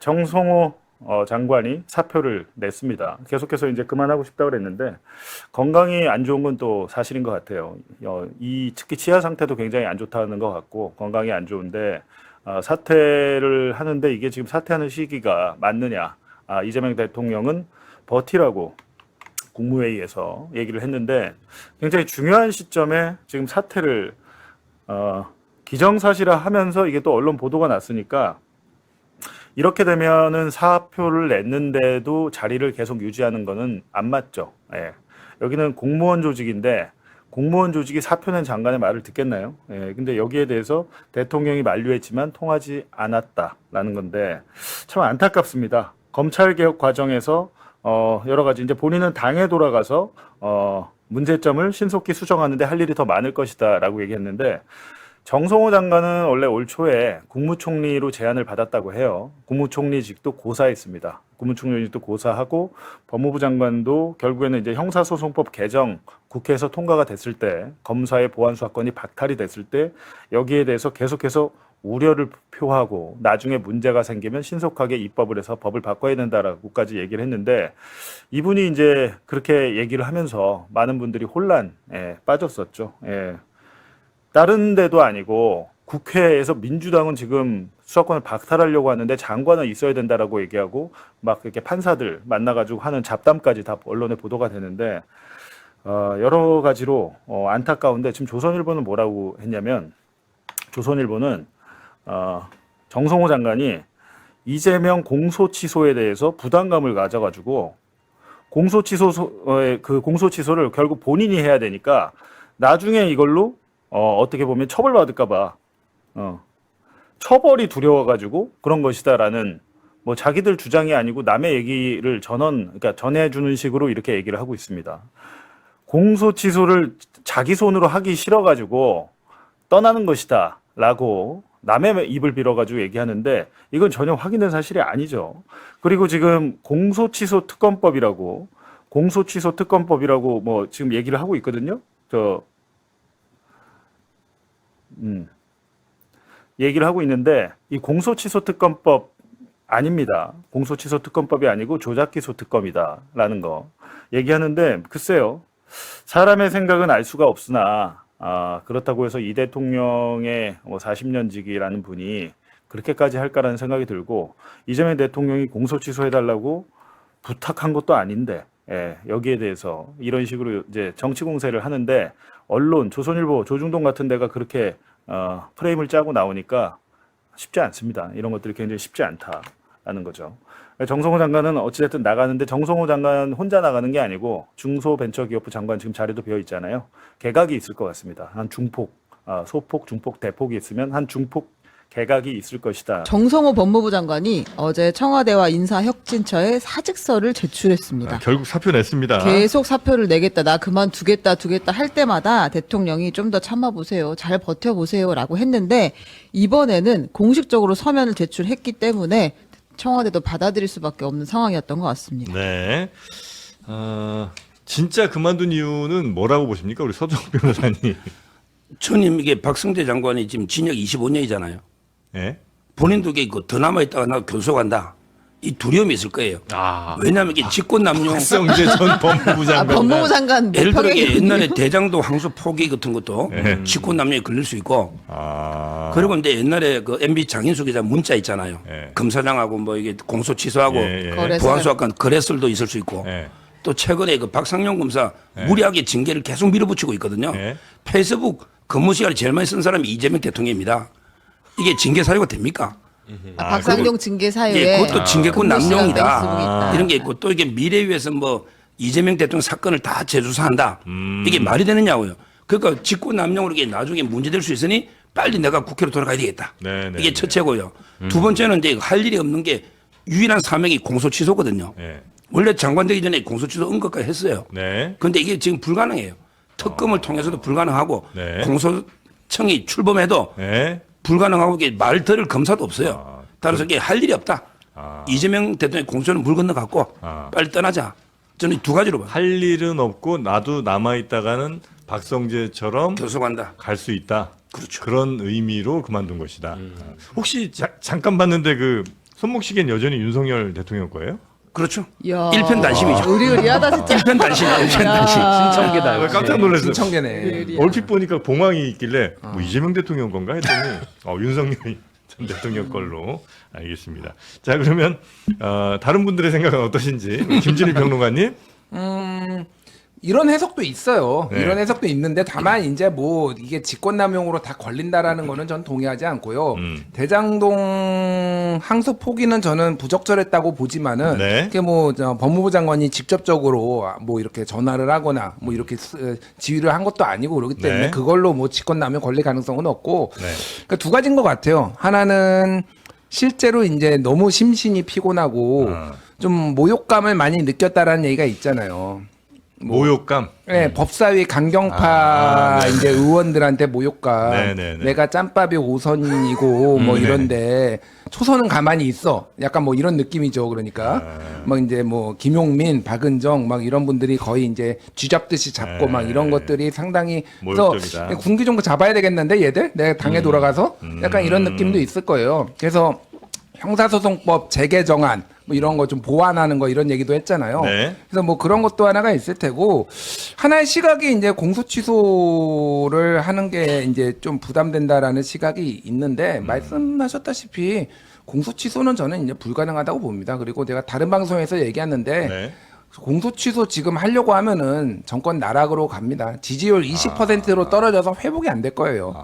정성호 장관이 사표를 냈습니다. 계속해서 이제 그만하고 싶다고 그랬는데 건강이 안 좋은 건 또 사실인 것 같아요. 이 특히 치아 상태도 굉장히 안 좋다는 것 같고 건강이 안 좋은데 사퇴를 하는데 이게 지금 사퇴하는 시기가 맞느냐? 이재명 대통령은 버티라고 국무회의에서 얘기를 했는데 굉장히 중요한 시점에 지금 사퇴를 기정사실화 하면서 이게 또 언론 보도가 났으니까 이렇게 되면은 사표를 냈는데도 자리를 계속 유지하는 거는 안 맞죠. 예. 여기는 공무원 조직인데 공무원 조직이 사표 낸 장관의 말을 듣겠나요? 예. 근데 여기에 대해서 대통령이 만류했지만 통하지 않았다라는 건데 참 안타깝습니다. 검찰 개혁 과정에서 여러 가지 이제 본인은 당에 돌아가서 문제점을 신속히 수정하는데 할 일이 더 많을 것이다라고 얘기했는데 정성호 장관은 원래 올 초에 국무총리로 제안을 받았다고 해요. 국무총리직도 고사했습니다. 국무총리직도 고사하고 법무부 장관도 결국에는 이제 형사소송법 개정 국회에서 통과가 됐을 때 검사의 보안 수사권이 박탈이 됐을 때 여기에 대해서 계속해서 우려를 표하고 나중에 문제가 생기면 신속하게 입법을 해서 법을 바꿔야 된다라고까지 얘기를 했는데 이분이 이제 그렇게 얘기를 하면서 많은 분들이 혼란에 빠졌었죠. 예. 다른 데도 아니고 국회에서 민주당은 지금 수사권을 박탈하려고 하는데 장관은 있어야 된다라고 얘기하고 막 이렇게 판사들 만나가지고 하는 잡담까지 다 언론에 보도가 되는데 여러 가지로 안타까운데 지금 조선일보는 뭐라고 했냐면 조선일보는 정성호 장관이 이재명 공소 취소에 대해서 부담감을 가져가지고 공소 취소를 결국 본인이 해야 되니까 나중에 이걸로 어떻게 보면 처벌받을까봐 처벌이 두려워가지고 그런 것이다라는 뭐 자기들 주장이 아니고 남의 얘기를 그러니까 전해주는 식으로 이렇게 얘기를 하고 있습니다. 공소 취소를 자기 손으로 하기 싫어가지고 떠나는 것이다라고 남의 입을 빌어가지고 얘기하는데 이건 전혀 확인된 사실이 아니죠. 그리고 지금 공소취소특검법이라고 뭐 지금 얘기를 하고 있거든요. 얘기를 하고 있는데 이 공소취소특검법 아닙니다. 공소취소특검법이 아니고 조작기소특검이다라는 거 얘기하는데 글쎄요. 사람의 생각은 알 수가 없으나 그렇다고 해서 이 대통령의 40년직이라는 분이 그렇게까지 할까라는 생각이 들고 이재명 대통령이 공소취소해달라고 부탁한 것도 아닌데 여기에 대해서 이런 식으로 이제 정치 공세를 하는데 언론, 조선일보, 조중동 같은 데가 그렇게 프레임을 짜고 나오니까 쉽지 않습니다. 이런 것들이 굉장히 쉽지 않다라는 거죠. 정성호 장관은 어찌됐든 나가는데 정성호 장관 혼자 나가는 게 아니고 중소벤처기업부 장관 지금 자리도 비어 있잖아요. 개각이 있을 것 같습니다. 한 중폭, 소폭, 중폭, 대폭이 있으면 한 중폭 개각이 있을 것이다. 정성호 법무부 장관이 어제 청와대와 인사혁신처에 사직서를 제출했습니다. 결국 사표 냈습니다. 계속 사표를 내겠다, 나 그만두겠다 할 때마다 대통령이 좀 더 참아보세요, 잘 버텨보세요라고 했는데 이번에는 공식적으로 서면을 제출했기 때문에 청와대도 받아들일 수밖에 없는 상황이었던 것 같습니다. 네. 진짜 그만둔 이유는 뭐라고 보십니까? 우리 서정욱 변호사님. 저님 이게 박성재 장관이 지금 징역 25년이잖아요. 네? 본인도 이게 더 남아있다가 나 교수 간다. 이 두려움이 있을 거예요. 왜냐하면 이게 직권남용. 박성재 전 법무부 장관. 법무부 장관 예를 들어 이게 평행이군요. 옛날에 대장도 항소 포기 같은 것도 직권남용에 걸릴 수 있고. 그리고 이제 옛날에 그 MB 장인수 기자 문자 있잖아요. 검사장하고 뭐 이게 공소 취소하고 보안수사관 거래설도 있을 수 있고. 또 최근에 그 박상용 검사 무리하게 징계를 계속 밀어붙이고 있거든요. 페이스북 근무 시간에 제일 많이 쓴 사람이 이재명 대통령입니다. 이게 징계 사유가 됩니까? 박상용 징계 사유에 예, 그것도 징계권 근무 시간 남용이다. 페이스북이 있다. 이런 게 있고 또 이게 미래 위해서 뭐 이재명 대통령 사건을 다 재조사한다. 이게 말이 되느냐고요. 그러니까 직권 남용으로 이게 나중에 문제될 수 있으니 빨리 내가 국회로 돌아가야 되겠다. 이게 첫째고요. 두 번째는 이제 할 일이 없는 게 유일한 사명이 공소 취소거든요. 원래 장관 되기 전에 공소 취소 언급까지 했어요. 그런데 이게 지금 불가능해요. 특검을 통해서도 불가능하고 공소청이 출범해도 불가능하고 이게 말 들을 검사도 없어요. 따라서 이게 할 일이 없다. 이재명 대통령의 공소는 물 건너갔고 빨리 떠나자. 저는 두 가지로 봐요. 할 일은 없고 나도 남아있다가는 박성재처럼 교수 간다. 갈 수 있다. 그렇죠. 그런 의미로 그만둔 것이다. 혹시 잠깐 봤는데 그 손목시계는 여전히 윤석열 대통령 거예요? 그렇죠. 이야. 일편단심이죠. 의리의리하다 진짜. 일편단심이에요. 일편단심. 신청계다. 역시. 깜짝 놀랐어요. 신청계네. 의리의리하다. 얼핏 보니까 봉황이 있길래 뭐 이재명 대통령 건가 했더니 윤석열이 전 대통령 걸로 알겠습니다. 자 그러면 다른 분들의 생각은 어떠신지 김준일 평론가님. 이런 해석도 있어요. 네. 이런 해석도 있는데 다만 이제 뭐 이게 직권남용으로 다 걸린다라는 거는 전 동의하지 않고요. 대장동 항소 포기는 저는 부적절했다고 보지만은 네. 그게 뭐 법무부 장관이 직접적으로 뭐 이렇게 전화를 하거나 뭐 이렇게 지휘를 한 것도 아니고 그렇기 때문에 네. 그걸로 뭐 직권남용 걸릴 가능성은 없고 네. 그러니까 두 가지인 것 같아요. 하나는 실제로 이제 너무 심신이 피곤하고 좀 모욕감을 많이 느꼈다라는 얘기가 있잖아요. 모욕감. 네, 법사위 강경파 네. 이제 의원들한테 모욕감. 네네네. 내가 짬밥이 5선이고 뭐 네. 이런데 초선은 가만히 있어. 약간 뭐 이런 느낌이죠. 그러니까 막 이제 뭐 김용민, 박은정 막 이런 분들이 거의 이제 쥐잡듯이 잡고 네. 막 이런 것들이 상당히 그래서 모욕적이다. 군기 좀 잡아야 되겠는데 얘들 내가 당에 돌아가서 약간 이런 느낌도 있을 거예요. 그래서 형사소송법 재개정안 뭐 이런 거 좀 보완하는 거 이런 얘기도 했잖아요. 네. 그래서 뭐 그런 것도 하나가 있을 테고 하나의 시각이 이제 공소 취소를 하는 게 이제 좀 부담된다라는 시각이 있는데 말씀하셨다시피 공소 취소는 저는 이제 불가능하다고 봅니다. 그리고 내가 다른 방송에서 얘기했는데 네. 공소 취소 지금 하려고 하면은 정권 나락으로 갑니다. 지지율 20%로 떨어져서 회복이 안 될 거예요.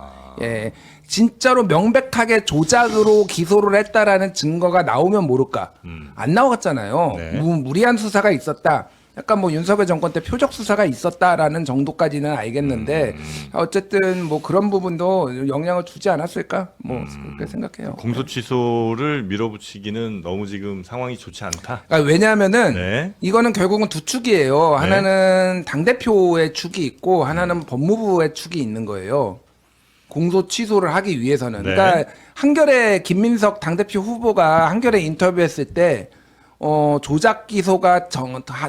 예. 진짜로 명백하게 조작으로 기소를 했다라는 증거가 나오면 모를까. 안 나왔잖아요. 네. 무리한 수사가 있었다. 약간 뭐 윤석열 정권 때 표적 수사가 있었다라는 정도까지는 알겠는데 어쨌든 뭐 그런 부분도 영향을 주지 않았을까? 뭐 그렇게 생각해요. 공소 취소를 밀어붙이기는 너무 지금 상황이 좋지 않다. 그러니까 왜냐하면은 네. 이거는 결국은 두 축이에요. 하나는 당대표의 축이 있고 하나는 법무부의 축이 있는 거예요. 공소 취소를 하기 위해서는. 네. 그러니까 한겨레 김민석 당대표 후보가 한겨레 인터뷰했을 때 조작 기소가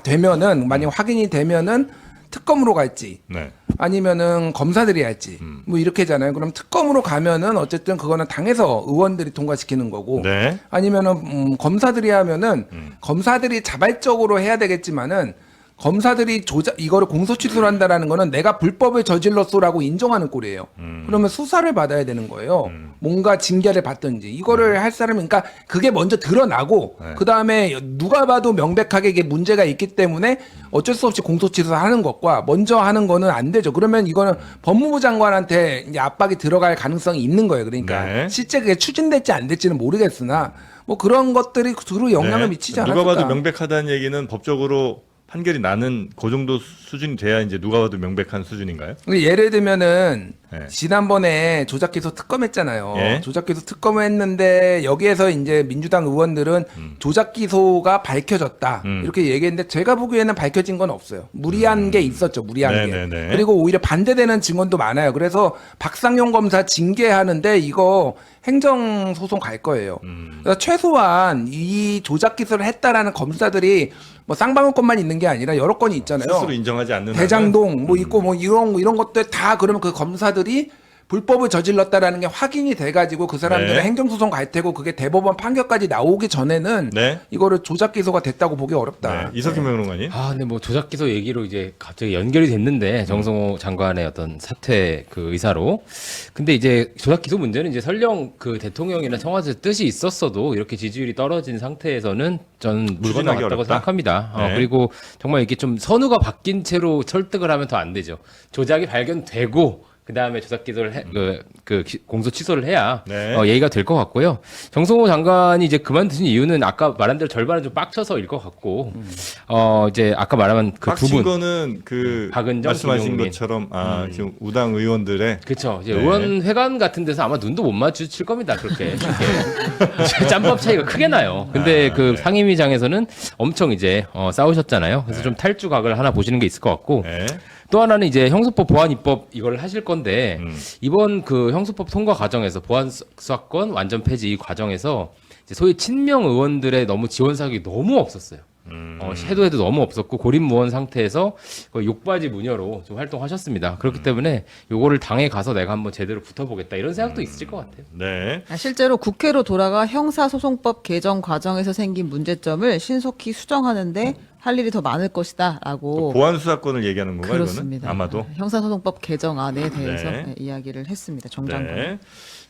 되면은 만약 확인이 되면은 특검으로 갈지 네. 아니면은 검사들이 할지 뭐 이렇게잖아요. 그럼 특검으로 가면은 어쨌든 그거는 당에서 의원들이 통과시키는 거고 네. 아니면은 검사들이 하면은 검사들이 자발적으로 해야 되겠지만은 검사들이 이거를 공소 취소를 한다라는 거는 내가 불법을 저질렀소라고 인정하는 꼴이에요. 그러면 수사를 받아야 되는 거예요. 뭔가 징계를 받든지 이거를 할 사람은 그러니까 그게 먼저 드러나고 네. 그 다음에 누가 봐도 명백하게 이게 문제가 있기 때문에 어쩔 수 없이 공소 취소하는 것과 먼저 하는 거는 안 되죠. 그러면 이거는 법무부 장관한테 이제 압박이 들어갈 가능성이 있는 거예요. 그러니까 네. 실제 그게 추진될지 안 될지는 모르겠으나 뭐 그런 것들이 두루 영향을 네. 미치지 않을까. 누가 봐도 명백하다는 얘기는 법적으로 판결이 나는 그 정도 수준이 돼야 이제 누가 봐도 명백한 수준인가요? 예를 들면은 네. 지난번에 조작기소 특검했잖아요. 예. 조작기소 특검을 했는데 여기에서 이제 민주당 의원들은 조작기소가 밝혀졌다 이렇게 얘기했는데 제가 보기에는 밝혀진 건 없어요. 무리한 게 있었죠. 무리한 게. 네네네. 그리고 오히려 반대되는 증언도 많아요. 그래서 박상용 검사 징계하는데 이거 행정소송 갈 거예요. 그래서 최소한 이 조작기소를 했다라는 검사들이 뭐 쌍방울건만 있는 게 아니라 여러 건이 있잖아요. 스스로 인정하지 않는 대장동 뭐 있고 뭐 이런 것들 다 그러면 그 검사들이 불법을 저질렀다라는 게 확인이 돼가지고 그 사람들은 네. 행정소송 갈 테고 그게 대법원 판결까지 나오기 전에는 네. 이거를 조작 기소가 됐다고 보기 어렵다. 네. 이석규 평론가님. 근데 뭐 조작 기소 얘기로 이제 갑자기 연결이 됐는데 정성호 장관의 어떤 사퇴 그 의사로. 근데 이제 조작 기소 문제는 이제 설령 그 대통령이나 청와대 뜻이 있었어도 이렇게 지지율이 떨어진 상태에서는 저는 물 추진하기 건너갔다고 어렵다. 생각합니다. 네. 그리고 정말 이게 좀 선우가 바뀐 채로 설득을 하면 더 안 되죠. 조작이 발견되고 그 다음에 조작 기소를 공소 취소를 해야 네. 얘기가 될 것 같고요. 정성호 장관이 이제 그만두신 이유는 아까 말한 대로 절반은 좀 빡쳐서일 것 같고, 이제 아까 말한 그 두 빡친 분. 거는 그 박은정, 말씀하신 김용민. 것처럼 지금 우당 의원들의 그렇죠. 이제 네. 의원회관 같은 데서 아마 눈도 못 마주칠 겁니다. 그렇게 쉽게. 짬밥 차이가 크게 나요. 근데 그 네. 상임위장에서는 엄청 이제 싸우셨잖아요. 그래서 좀 탈주각을 하나 보시는 게 있을 것 같고. 네. 또 하나는 이제 형소법 보완 입법 이걸 하실 건데 이번 그 형소법 통과 과정에서 보완 수사권 완전 폐지 이 과정에서 이제 소위 친명 의원들의 너무 지원 사격이 너무 없었어요. 해도 해도 너무 없었고 고립무원 상태에서 거의 욕바지 무녀로 좀 활동하셨습니다. 그렇기 때문에 요거를 당에 가서 내가 한번 제대로 붙어보겠다 이런 생각도 있을 것 같아요. 네. 실제로 국회로 돌아가 형사소송법 개정 과정에서 생긴 문제점을 신속히 수정하는데 할 일이 더 많을 것이다라고 보안 수사권을 얘기하는 건가요? 그렇습니다. 이거는? 아마도. 형사소송법 개정안에 대해서 네. 이야기를 했습니다. 정 장관. 네.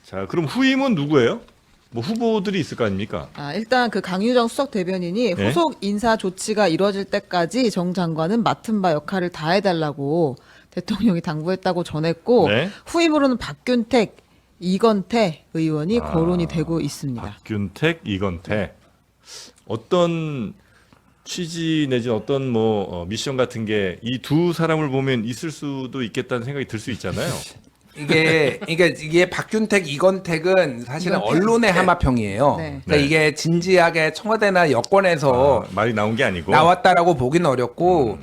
자, 그럼 후임은 누구예요? 뭐 후보들이 있을 거 아닙니까? 일단 그 강유정 수석 대변인이 네? 후속 인사 조치가 이루어질 때까지 정 장관은 맡은 바 역할을 다 해달라고 대통령이 당부했다고 전했고 네. 후임으로는 박균택, 이건태 의원이 거론이 되고 있습니다. 박균택, 이건태. 어떤 취지 내지 어떤 미션 같은 게 이 두 사람을 보면 있을 수도 있겠다는 생각이 들 수 있잖아요. 이게 박균택, 이건택은 사실은 언론의 하마평이에요. 네. 그러니까 이게 진지하게 청와대나 여권에서 말이 나온 게 아니고. 나왔다라고 보기는 어렵고,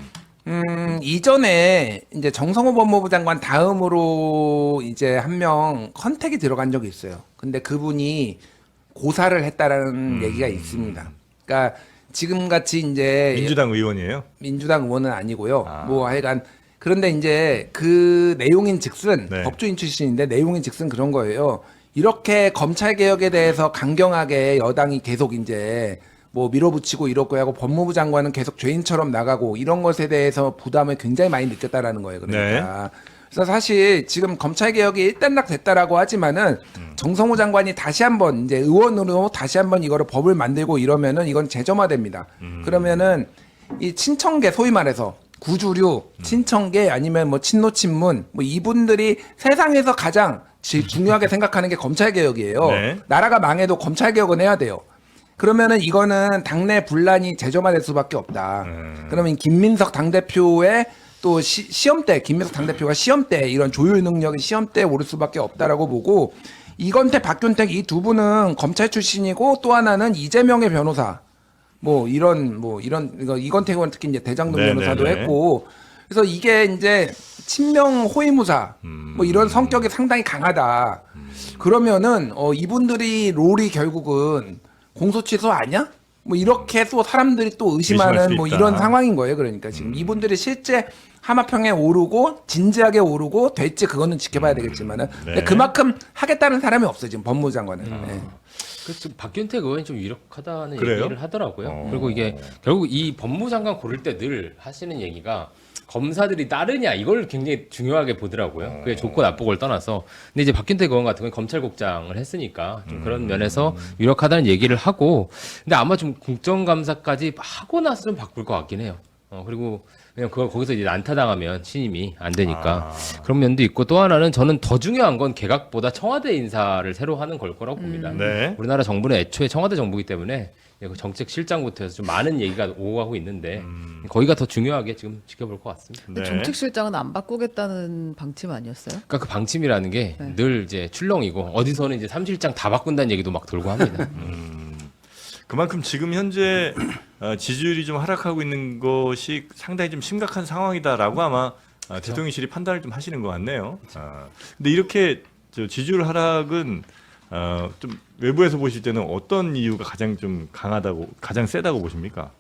이전에 이제 정성호 법무부 장관 다음으로 이제 한 명 컨택이 들어간 적이 있어요. 근데 그분이 고사를 했다라는 얘기가 있습니다. 그러니까 지금 같이 이제 민주당 의원이에요. 민주당 의원은 아니고요. 뭐 하여간 그런데 이제 그 내용인 즉슨 네. 법조인 출신인데 내용인 즉슨 그런 거예요. 이렇게 검찰 개혁에 대해서 강경하게 여당이 계속 이제 뭐 밀어붙이고 이렇고 하고 법무부 장관은 계속 죄인처럼 나가고 이런 것에 대해서 부담을 굉장히 많이 느꼈다라는 거예요. 그러니까. 그래서 사실 지금 검찰 개혁이 일단락 됐다라고 하지만은 정성호 장관이 다시 한번 이제 의원으로 다시 한번 이거를 법을 만들고 이러면은 이건 재점화됩니다. 그러면은 이 친청계 소위 말해서 구주류, 친청계 아니면 뭐 친노친문 뭐 이분들이 세상에서 가장 중요하게 생각하는 게 검찰 개혁이에요. 네. 나라가 망해도 검찰 개혁은 해야 돼요. 그러면은 이거는 당내 분란이 재점화될 수밖에 없다. 그러면 김민석 당대표의 또 시험대, 김민석 당대표가 시험대 이런 조율 능력이 시험대에 오를 수밖에 없다라고 보고 이건태, 박균택 이 두 분은 검찰 출신이고 또 하나는 이재명의 변호사 이건태 의원 특히 이제 대장동 네네네. 변호사도 했고 그래서 이게 이제 친명 호위무사 뭐 이런 성격이 상당히 강하다. 그러면은 이분들이 롤이 결국은 공소 취소 아니야? 뭐 이렇게 또 사람들이 또 의심할 의심하는 수 뭐 있다. 이런 상황인 거예요. 그러니까 지금 이분들이 실제 하마평에 오르고 진지하게 오르고 될지 그거는 지켜봐야 되겠지만은 근데 네. 그만큼 하겠다는 사람이 없어요. 지금 법무부 장관은. 네. 그래서 박균택 의원이 좀 유력하다는 그래요? 얘기를 하더라고요. 그리고 이게 결국 이 법무부 장관 고를 때 늘 하시는 얘기가 검사들이 따르냐 이걸 굉장히 중요하게 보더라고요. 그게 좋고 나쁘고를 떠나서. 근데 이제 박균택 의원 같은 경우는 검찰국장을 했으니까 좀 그런 면에서 유력하다는 얘기를 하고. 근데 아마 좀 국정감사까지 하고 나서 좀 바꿀 것 같긴 해요. 그리고 그냥 그걸 거기서 이제 난타당하면 신임이 안 되니까 그런 면도 있고 또 하나는 저는 더 중요한 건 개각보다 청와대 인사를 새로 하는 걸 거라고 봅니다. 네. 우리나라 정부는 애초에 청와대 정부이기 때문에 그 정책실장부터 해서 좀 많은 얘기가 오고 가고 있는데 거기가 더 중요하게 지금 지켜볼 것 같습니다. 근데 네. 정책실장은 안 바꾸겠다는 방침 아니었어요? 그러니까 그 방침이라는 게 늘 이제 출렁이고 어디서는 이제 3실장 다 바꾼다는 얘기도 막 돌고 합니다. 그만큼 지금 현재 지지율이 좀 하락하고 있는 것이 상당히 좀 심각한 상황이다라고 아마 대통령실이 판단을 좀 하시는 것 같네요. 근데 이렇게 지지율 하락은 좀 외부에서 보실 때는 어떤 이유가 가장 좀 강하다고 가장 세다고 보십니까?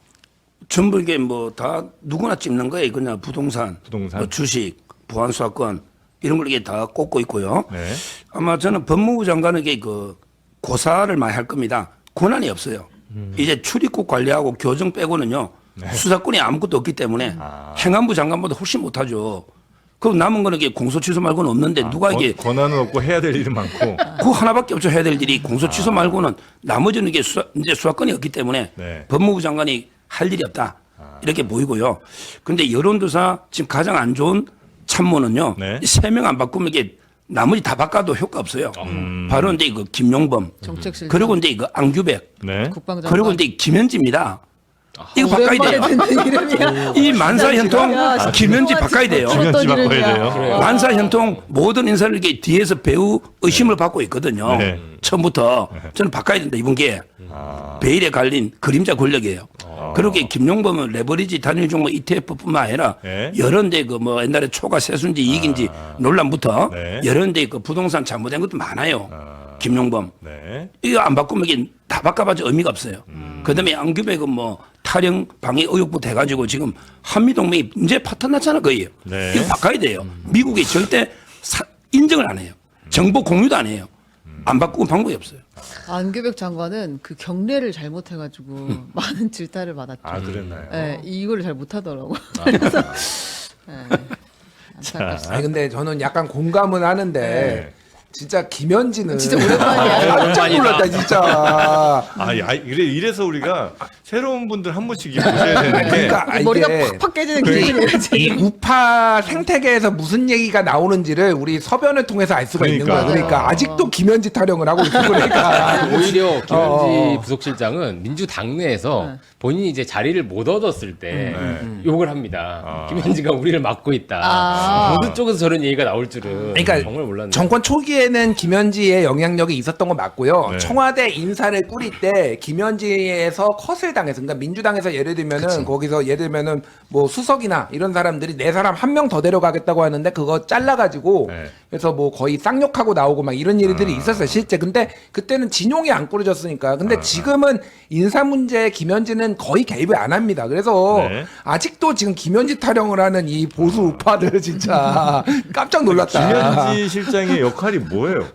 전부 이게 뭐 다 누구나 찍는 거예요. 그냥 부동산, 부동산? 뭐 주식, 보안수사권 이런 걸 이게 다 꼽고 있고요. 네. 아마 저는 법무부 장관에게 그 고사를 많이 할 겁니다. 권한이 없어요. 이제 출입국 관리하고 교정 빼고는요. 수사권이 아무것도 없기 때문에 행안부 장관보다 훨씬 못하죠. 그럼 남은 거는 이게 공소 취소 말고는 없는데 누가 이게 권한은 없고 해야 될 일은 많고. 그 하나밖에 없죠. 해야 될 일이 공소 취소 말고는 나머지는 이게 이제 수사권이 없기 때문에 네. 법무부 장관이 할 일이 없다. 이렇게 보이고요. 근데 여론조사 지금 가장 안 좋은 참모는요. 네. 3명 안 바꾸면 이게 나머지 다 바꿔도 효과 없어요. 바로 이제 그 김용범. 정책실장. 그리고 이제 그 안규백. 네. 국방장관. 그리고 이제 김현지입니다. 이거 바꿔야 돼요. 듣는 이름이야. 이 만사현통 야, 김현지 바꿔야 돼요. 김현지 바꿔야 돼요. 그래요. 만사현통 모든 인사를 이렇게 뒤에서 배우 의심을 받고 있거든요. 네. 처음부터 저는 바꿔야 된다 이번 게 베일에 갈린 그림자 권력이에요. 그렇게 김용범은 레버리지 단일 종목 ETF뿐만 아니라 네. 여러 데 그 뭐 옛날에 초과 세수인지 이익인지 논란부터 네. 여러 데 그 부동산 잘못된 것도 많아요. 김용범. 네. 이거 안 바꾸면 이게 다 바꿔봐도 의미가 없어요. 그다음에 안규백은 뭐 탈영 방해 의혹부터 해가지고 지금 한미동맹이 이제 파탄 났잖아 거의. 네. 이거 바꿔야 돼요. 미국이 절대 인정을 안 해요. 정보 공유도 안 해요. 안 바꾸고 방법이 없어요. 안규백 장관은 그 경례를 잘못해가지고 많은 질타를 받았죠. 아, 그랬나요? 네, 이거를 잘 못하더라고. 그래서 네, 안타깝습니다. 아니 근데 저는 약간 공감은 하는데 네. 진짜 김현지는 진짜 오랜만이야. 깜짝 놀랐다 진짜. 이래서 우리가 새로운 분들 한 분씩 보셔야 되는 게 그러니까 머리가 이게 팍팍 깨지는 기분이에요 이 지금. 우파 생태계에서 무슨 얘기가 나오는지를 우리 서변을 통해서 알 수가 있는 거야. 그러니까. 그러니까 아직도 김현지 타령을 하고 있어. 그러니까 오히려 김현지 어. 부속실장은 민주당 내에서 본인이 이제 자리를 못 얻었을 때 욕을 합니다. 김현지가 우리를 막고 있다. 아. 보수 쪽에서 저런 얘기가 나올 줄은 그러니까 정말 몰랐네요. 정권 초기에는 김현지의 영향력이 있었던 건 맞고요. 네. 청와대 인사를 꾸릴 때 김현지에서 컷을 당해서, 그러니까 민주당에서 예를 들면은 거기서 예를 들면은 뭐 수석이나 이런 사람들이 내 사람 한 명 더 데려가겠다고 하는데 그거 잘라가지고 네. 그래서 뭐 거의 쌍욕하고 나오고 막 이런 일들이 있었어요 실제. 근데 그때는 진용이 안 꾸려졌으니까. 근데 지금은 인사 문제에 김현지는 거의 개입을 안 합니다. 그래서 네. 아직도 지금 김현지 타령을 하는 이 보수 우파들 진짜 깜짝 놀랐다. 김현지 실장의 역할이 뭐예요?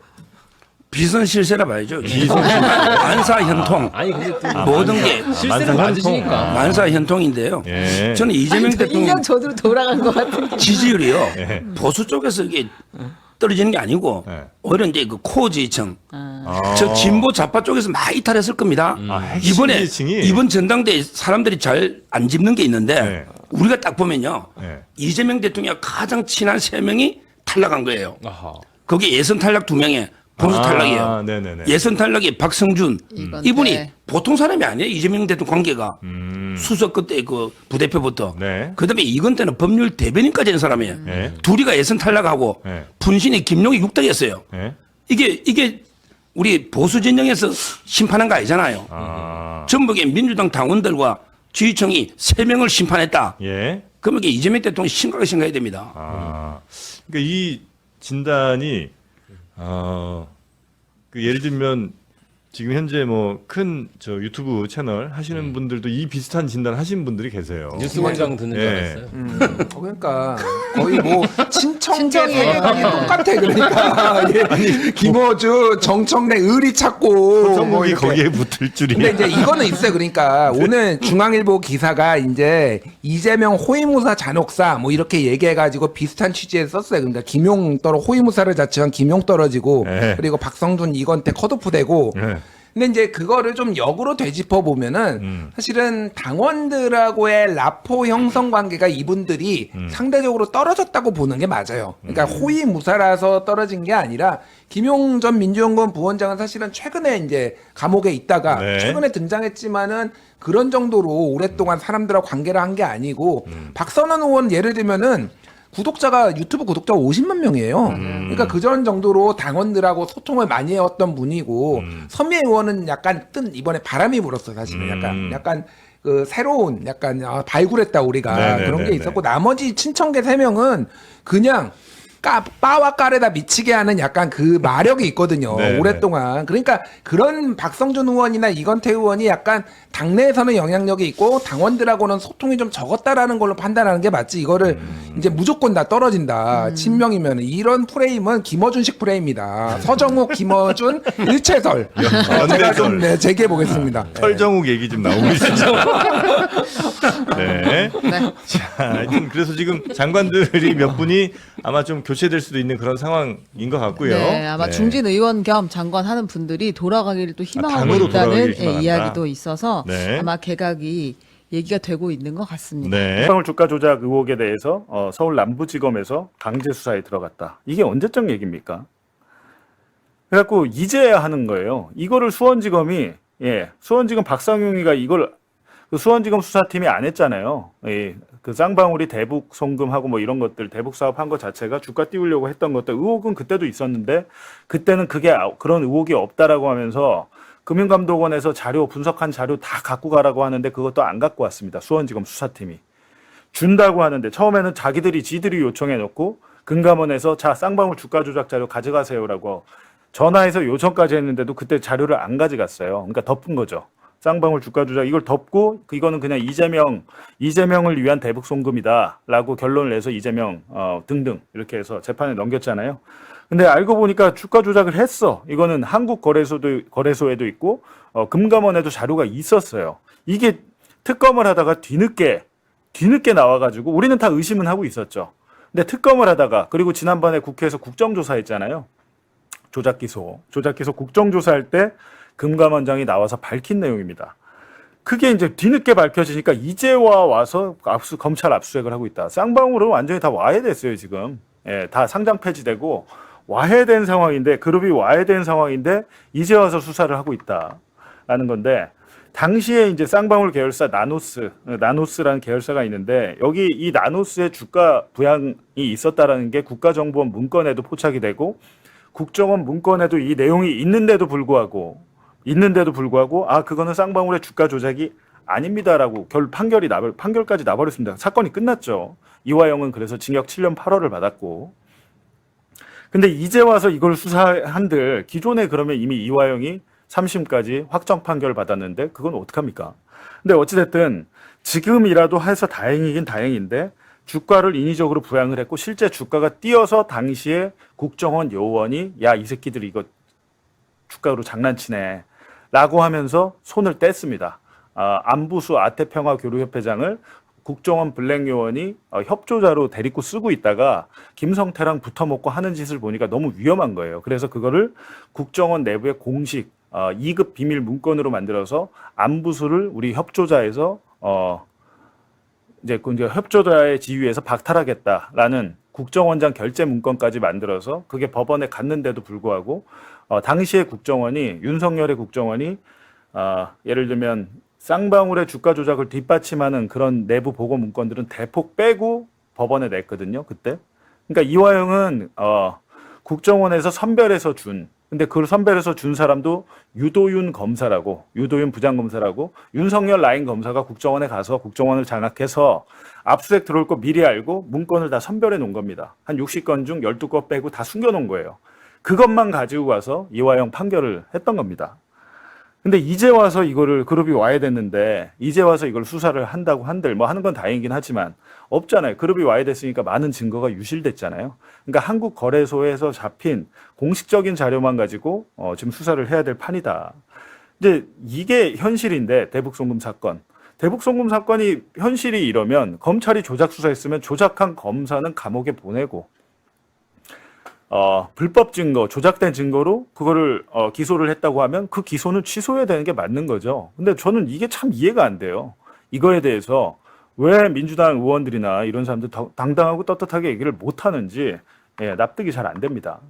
비선실세라 봐야죠. 만사현통. 아니 근데 또 모든 게 실세를 맞으시니까. 만사현통인데요. 예. 저는 이재명 대통령 1년 전으로 돌아간 것 같은. 지지율이요. 예. 보수 쪽에서 이게 떨어지는 게 아니고 예. 오히려 이제 그 코어 지지층, 아. 저 진보 좌파 쪽에서 많이 이탈했을 겁니다. 핵심 이번에 지지층이? 이번 전당대회 사람들이 잘 안 짚는 게 있는데 네. 우리가 딱 보면요, 네. 이재명 대통령 가장 친한 3명이 탈락한 거예요. 아하. 거기 예선 탈락 2명에 보수 탈락이에요. 네네네. 예선 탈락이 박성준, 이건데. 이분이 보통 사람이 아니에요. 이재명 대통령 관계가 수석 그때 그 부대표부터. 네. 그다음에 이건때는 법률 대변인까지 한 사람이에요. 네. 둘이가 예선 탈락하고 네. 분신이 김용이 6등했어요. 예. 이게 우리 보수 진영에서 심판한 거 아니잖아요. 아. 전북의 민주당 당원들과 지휘청이 3명을 심판했다. 예. 그러면 이게 이재명 대통령이 심각하게 생각해야 됩니다. 아. 그러니까 이 진단이 그 예를 들면 지금 현재 뭐 큰 저 유튜브 채널 하시는 분들도 이 비슷한 진단 하시는 분들이 계세요. 뉴스공장 듣는 줄 예. 알았어요. 그러니까 거의 뭐 친청계 친정이에요. 세계관이 똑같아. 그러니까 예. 김어준, 정청래 의리 찾고 뭐 성국이 이렇게. 거기에 붙을 줄이. 근데 이제 이거는 있어요. 그러니까 오늘 중앙일보 기사가 이제 이재명 호위무사 잔혹사 뭐 이렇게 얘기해가지고 비슷한 취지에 썼어요. 그러니까 김용 떨어 호위무사를 자처한 김용 떨어지고 네. 그리고 박성준 이건태 컷오프되고. 네. 근데 이제 그거를 좀 역으로 되짚어 보면은 사실은 당원들하고의 라포 형성 관계가 이분들이 상대적으로 떨어졌다고 보는 게 맞아요. 그러니까 호위무사라서 떨어진 게 아니라 김용 전 민주연구원 부원장은 사실은 최근에 이제 감옥에 있다가 네. 최근에 등장했지만은 그런 정도로 오랫동안 사람들하고 관계를 한 게 아니고 박선원 의원 예를 들면은 유튜브 구독자가 50만 명이에요. 그러니까 그전 정도로 당원들하고 소통을 많이 해왔던 분이고 서미애 의원은 약간 이번에 바람이 불었어 사실은 약간 그 새로운 약간 발굴했다 우리가 네네네네. 그런 게 있었고 나머지 친청계 3명은 그냥 빠와 까레다 미치게 하는 약간 그 마력이 있거든요. 네네. 오랫동안. 그러니까 그런 박성준 의원이나 이건태 의원이 약간 당내에서는 영향력이 있고 당원들하고는 소통이 좀 적었다라는 걸로 판단하는 게 맞지. 이거를 이제 무조건 다 떨어진다. 친명이면 이런 프레임은 김어준식 프레임이다. 서정욱, 김어준, 일체설. 제가 좀 제기해 보겠습니다. 털정욱 얘기 좀 나오고 있어요. 네. 네. 자, 하여튼 그래서 지금 장관들이 몇 분이 아마 좀 교체될 수도 있는 그런 상황인 것 같고요. 네, 아마 네. 중진 의원 겸 장관 하는 분들이 돌아가기를 또 희망하고 당으로 있다는 돌아가기를 희망한다. 이야기도 있어서 네. 아마 개각이 얘기가 되고 있는 것 같습니다. 네. 서울 주가 조작 의혹에 대해서 서울 남부지검에서 강제 수사에 들어갔다. 이게 언제적 얘기입니까? 그래갖고 이제야 하는 거예요. 이거를 수원지검이 수원지검 박상용이가 이걸 그 수원지검 수사팀이 안 했잖아요. 그 쌍방울이 대북 송금하고 뭐 이런 것들 대북 사업 한 것 자체가 주가 띄우려고 했던 것들 의혹은 그때도 있었는데 그때는 그게 그런 의혹이 없다라고 하면서 금융감독원에서 분석한 자료 다 갖고 가라고 하는데 그것도 안 갖고 왔습니다. 수원지검 수사팀이. 준다고 하는데 처음에는 지들이 요청해 놓고 금감원에서 자 쌍방울 주가 조작 자료 가져가세요라고 전화해서 요청까지 했는데도 그때 자료를 안 가져갔어요. 그러니까 덮은 거죠. 쌍방울 주가 조작 이걸 덮고 이거는 그냥 이재명을 위한 대북 송금이다라고 결론을 내서 이재명 등등 이렇게 해서 재판에 넘겼잖아요. 근데 알고 보니까 주가 조작을 했어. 이거는 한국거래소에도 있고 금감원에도 자료가 있었어요. 이게 특검을 하다가 뒤늦게 나와가지고 우리는 다 의심은 하고 있었죠. 근데 특검을 하다가 그리고 지난번에 국회에서 국정조사했잖아요. 조작 기소 국정조사할 때 금감원장이 나와서 밝힌 내용입니다. 그게 이제 뒤늦게 밝혀지니까 이제 와서 검찰 압수수색을 하고 있다. 쌍방울은 완전히 다 와해됐어요 지금. 예, 다 상장 폐지되고 와해된 상황인데 그룹이 와해된 상황인데 이제 와서 수사를 하고 있다라는 건데 당시에 이제 쌍방울 계열사 나노스라는 계열사가 있는데 여기 이 나노스의 주가 부양이 있었다라는 게 국가정보원 문건에도 포착이 되고 국정원 문건에도 이 내용이 있는데도 불구하고 그거는 쌍방울의 주가 조작이 아닙니다라고 판결까지 나버렸습니다. 사건이 끝났죠. 이화영은 그래서 징역 7년 8월을 받았고. 근데 이제 와서 이걸 수사한들 기존에 그러면 이미 이화영이 3심까지 확정 판결을 받았는데 그건 어떡합니까? 근데 어찌됐든 지금이라도 해서 다행이긴 다행인데 주가를 인위적으로 부양을 했고 실제 주가가 뛰어서 당시에 국정원 요원이 야, 이 새끼들이 이거 주가로 장난치네 라고 하면서 손을 뗐습니다. 안부수 아태평화교류협회장을 국정원 블랙 요원이 협조자로 데리고 쓰고 있다가 김성태랑 붙어먹고 하는 짓을 보니까 너무 위험한 거예요. 그래서 그거를 국정원 내부의 공식 2급 비밀 문건으로 만들어서 안부수를 우리 협조자에서 이제 협조자의 지위에서 박탈하겠다라는 국정원장 결재 문건까지 만들어서 그게 법원에 갔는데도 불구하고 당시의 국정원이 윤석열의 국정원이 예를 들면 쌍방울의 주가 조작을 뒷받침하는 그런 내부 보고 문건들은 대폭 빼고 법원에 냈거든요. 그때. 그러니까 이화영은 국정원에서 선별해서 근데 그걸 선별해서 준 사람도 유도윤 부장검사라고 윤석열 라인 검사가 국정원에 가서 국정원을 장악해서 압수수색 들어올 거 미리 알고 문건을 다 선별해 놓은 겁니다. 한 60건 중 12건 빼고 다 숨겨놓은 거예요. 그것만 가지고 가서 이화영 판결을 했던 겁니다. 근데 이제 와서 이거를 그룹이 와야 됐는데 이제 와서 이걸 수사를 한다고 한들 뭐 하는 건 다행이긴 하지만 없잖아요. 그룹이 와야 됐으니까 많은 증거가 유실됐잖아요. 그러니까 한국거래소에서 잡힌 공식적인 자료만 가지고 지금 수사를 해야 될 판이다. 이제 이게 현실인데 대북송금 사건이 현실이 이러면 검찰이 조작 수사했으면 조작한 검사는 감옥에 보내고 불법 증거, 조작된 증거로 그거를 기소를 했다고 하면 그 기소는 취소해야 되는 게 맞는 거죠. 근데 저는 이게 참 이해가 안 돼요. 이거에 대해서 왜 민주당 의원들이나 이런 사람들 당당하고 떳떳하게 얘기를 못 하는지 납득이 잘 안 됩니다.